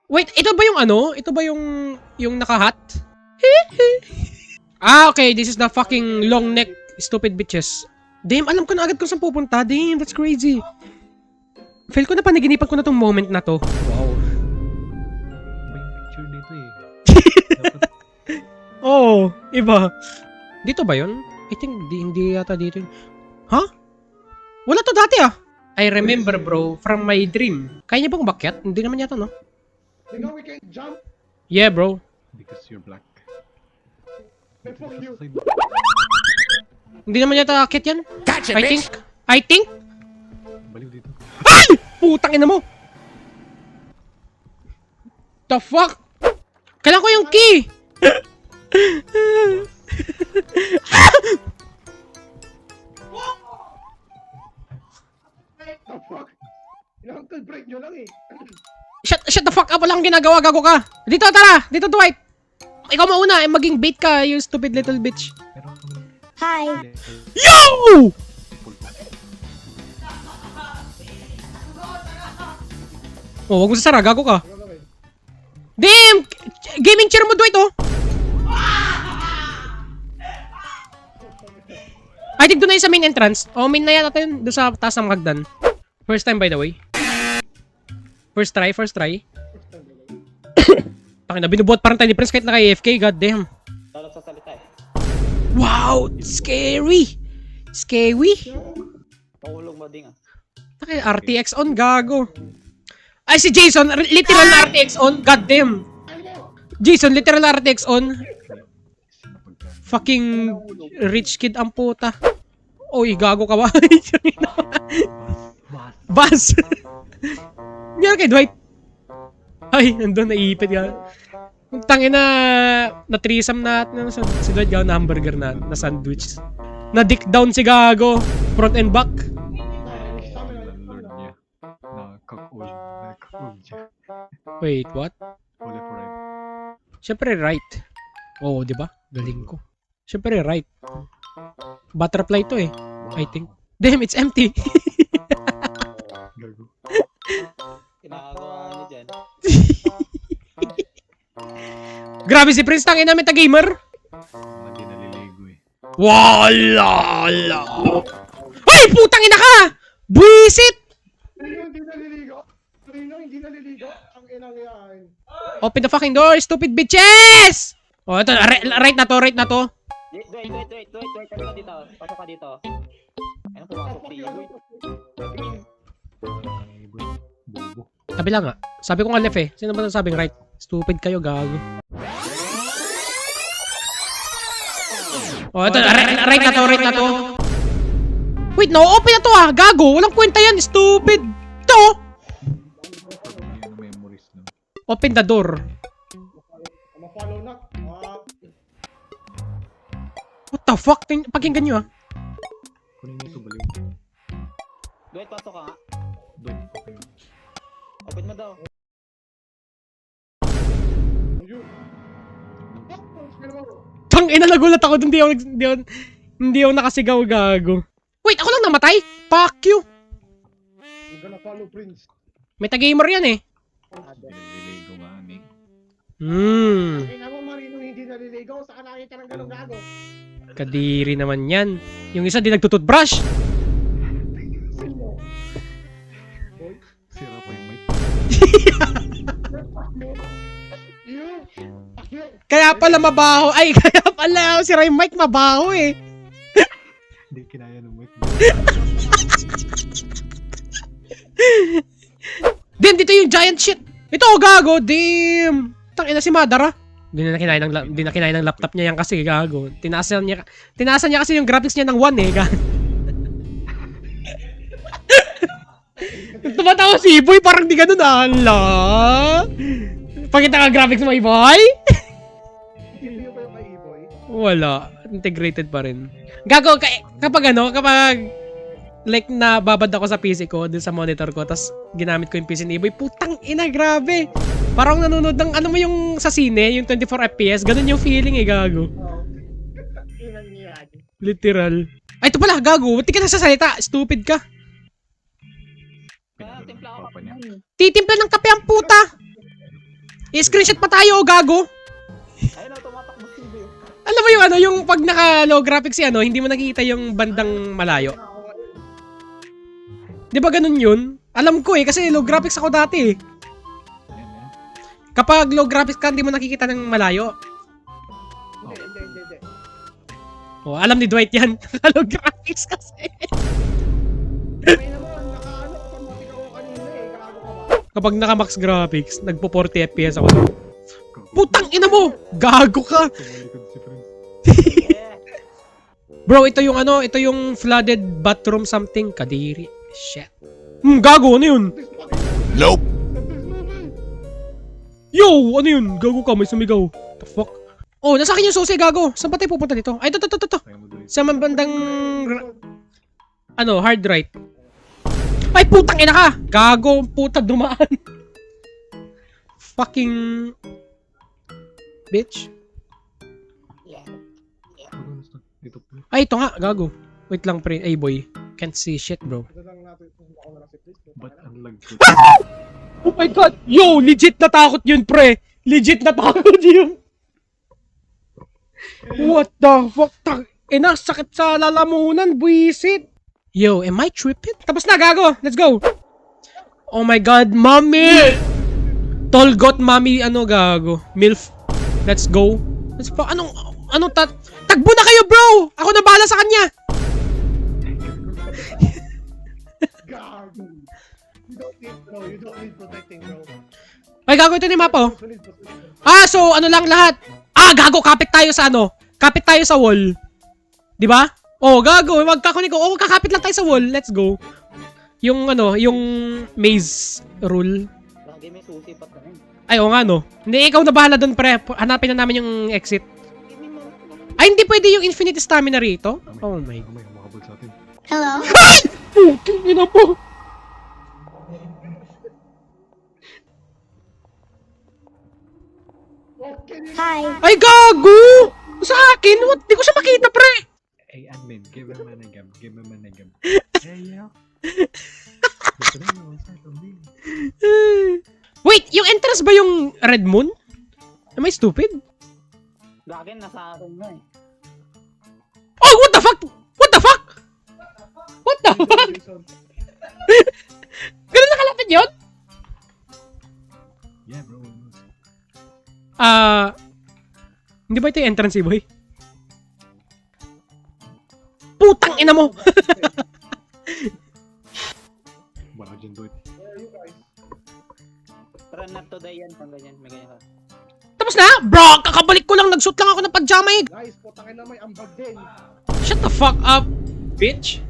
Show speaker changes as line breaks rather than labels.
Wait, ito ba yung ano? Ito ba yung naka-hat? Okay, this is the fucking long neck stupid bitches. Damn, alam ko na agad kung saan pupunta. Damn, that's crazy. Feel ko na panaginipan ko na tong moment na to. Wow.
May picture dito eh.
Oh, iba. Dito ba yun? I think hindi yata dito yun. Huh? Wala to dati ah. I remember bro, from my dream. Kaya niya bang umakyat? Hindi naman yata no?
You know we can jump.
Yeah bro.
Because you're black.
Hey, fuck you.
Hindi naman yata akyat yan. I think.
Baliw dito.
Ay! Putang ina mo! The fuck? Kailangan ko yung key!
The fuck? Yung uncle break nyo lang eh.
Shut the fuck up! Walang ginagawa, gago ka! Dito, tara! Dito, Dwight! Ikaw mauna, maging bait ka, you stupid little bitch.
Pero
Hi.
Yo! Oh, wag mo sasara, gago ka. Damn! Gaming chair mo, Dwight, oh! I think doon na yun sa main entrance. Oh, main na yan natin doon sa taas ng hagdan. First time, by the way. First try. Takin na, binubuhat parang tayo ni Prince kahit naka-AFK, god damn.
Tawag sa salita eh.
Wow! Scary! Scary?
Pahulog mo din ah.
Takin, RTX on, gago. Ay, si Jason, literal na RTX on, god damn. Jason, literal na RTX on. Fucking rich kid ang puta. Oy, gago ka ba? Bas! Ngayon kay Dwight. Ay, nandun, naiipit ka. Kung tangin na threesome natin, si Dwight gawin na hamburger na sandwich. Na dick down si gago. Front and back.
landlord niya. Nakakul siya.
Wait, what?
Wala for right.
Siyempre right. Oo, di ba? Galing ko. Siyempre right. Butterfly to eh. I think. Damn, it's empty.
Gago.
Kinakagawa niya dyan.
Grabe si Prince, tangin namin ta-gamer.
Hindi naliligo eh.
Wala. Ay, putang ina ka! Buisit!
Hindi naliligo. Hindi naliligo. Ang inang yan.
Open the fucking door, stupid bitches! Oh, ito, right na to.
Wait. Pasok ka dito. Pasok ka dito. Ano pumasok si Iboy?
Ay, boy. Bobo.
Kabila nga. Sabi ko nga left eh. Sino ba nasabing right? Stupid kayo, gago. Oh, ito, right na to. Wait, no-open na to ah. Gago, walang kwenta yan. Stupid. To!
Ano memories no?
Open the door.
Ma-follow na.
What the fuck? Pakinggan nyo ah.
Kunin mo ito, baliw.
Dwight, pasok ka nga.
Doy, okay.
Open mo daw.
Tangina, nagulat ako dun. Hindi ako nakasigaw, gago. Wait, ako lang namatay? Fuck you.
I'm gonna follow Prince.
Meta-gamer yan eh.
Naliligo nga ni.
Kaya naman Marino hindi naliligo. Saka nakita ng ganong gago.
Kadiri naman yan. Yung isa di nagtututbrush.
Sira pa yung mic.
Kaya pala mabaho. Ay, kaya pala si Ray Mike mabaho eh.
Hindi kinaya ng mic.
Damn, dito yung giant shit. Ito, gago. Damn. Tangina si Madara. Hindi na kinain ng laptop niya yan kasi, gago. Tinaasan niya kasi yung graphics niya ng 1 eh, gago. Tumatawa si Iboy, parang di ganun, ala. Pakita ka graphics mo, Iboy.
Hindi ba yung kay Iboy?
Wala. Integrated pa rin. Gago, kapag like nababad ako sa PC ko, dun sa monitor ko, tas ginamit ko yung PC ni Iboy, putang ina, grabe. Parang nanonood ng, ano mo yung sa sine, yung 24 FPS, ganun yung feeling eh, gago.
Inang yan.
Literal. Ay, ito pala, gago. Ba't di ka nasasalita? Stupid ka.
Kaya timpla ka
Papa niya.
Titimpla ng kape ang puta. I-screenshot pa tayo, gago.
Ayun na, tumatakbo si Iboy.
Alam mo yung ano, yung pag naka-low graphics si ano, hindi mo nakikita yung bandang malayo. Di ba ganun yun? Alam ko kasi low graphics ako dati eh.
Ayan, ayan.
Kapag low graphics ka, hindi mo nakikita ng malayo.
Hindi.
Oh, alam ni Dwight yan. Low graphics kasi.
May naman, nakaano, automatic ako kanina eh. Gago ka ba?
Kapag naka-max graphics, nagpo 40 FPS ako. Putang ina mo! Gago ka!
Tumalikod si Prince.
Yeah.
Bro, ito yung ano, ito yung flooded bathroom something. Kadiri. Shit. Gago, ano yun?
Nope.
Yo, ano yun? Gago ka, may sumigaw. The fuck? Oh, nasa akin yung susi, gago. Saan ba tayo pupunta dito? Ay, ito.
Kaya mo Dwight.
Sa bandang, ano, hard right. Ay, putang ina ka! Gago, puta, dumaan. Fucking... bitch.
Yeah.
Ano gusto? Dito po.
Ay, ito nga, gago. Wait lang, pre. Ay, boy. Can't see shit, bro.
Ito lang natin, ako na lang si Chris.
Ba't ang lag ko?
Oh my god! Yo, legit natakot yun, pre! Legit natakot yun! What the fuck? Ina, sakit sa lalamunan, buisit! Yo, am I tripping? Tapos na, gago! Let's go! Oh my god, mommy! Tolgot, mommy, ano, gago? MILF. Let's go. Let's pa, anong tagbo na kayo, bro! Ako na bahala sa kanya!
Gago. You don't need protecting, bro.
Ay, gago, ito ni mapa, oh.
Solid.
Ah, so ano lang lahat? Ah, gago, kapit tayo sa ano? Kapit tayo sa wall. 'Di ba? Oh, gago, magkakunik ko. Oh, kakapit lang tayo sa wall. Let's go. Yung ano, yung maze rule.
Lagi may susi pa tayo.
Ay, oo nga no. Hindi, ikaw na bahala doon, pre. Hanapin na namin yung exit. Ay, hindi pwede yung infinite stamina rito? Oh my god.
May humakabal sa atin.
Puking ina po. Ay, gago! Sa akin? What? Di ko siya makita, pre.
Hey, admin, give him a nagam. Give him a nagam. Hey, yo. Gusto na yun, sa tumbi.
Wait, yung entrance ba yung Red Moon? Am I stupid?
Lagi nasa akin na eh.
Oh, what the fuck? What the fuck? What the fuck? Ganun nakalapit yun?
Yeah, bro.
Hindi ba ito yung entrance, boy? Putang ina mo!
Wala dyan, Dwight.
Where are you guys?
Try not to die yan. Pang ganyan. May ganyan ka.
Tapos na? Bro, kakabalik ko lang. Nagsuot lang ako ng pajama eh.
Guys, putangin na may ambag din.
Shut the fuck up, bitch.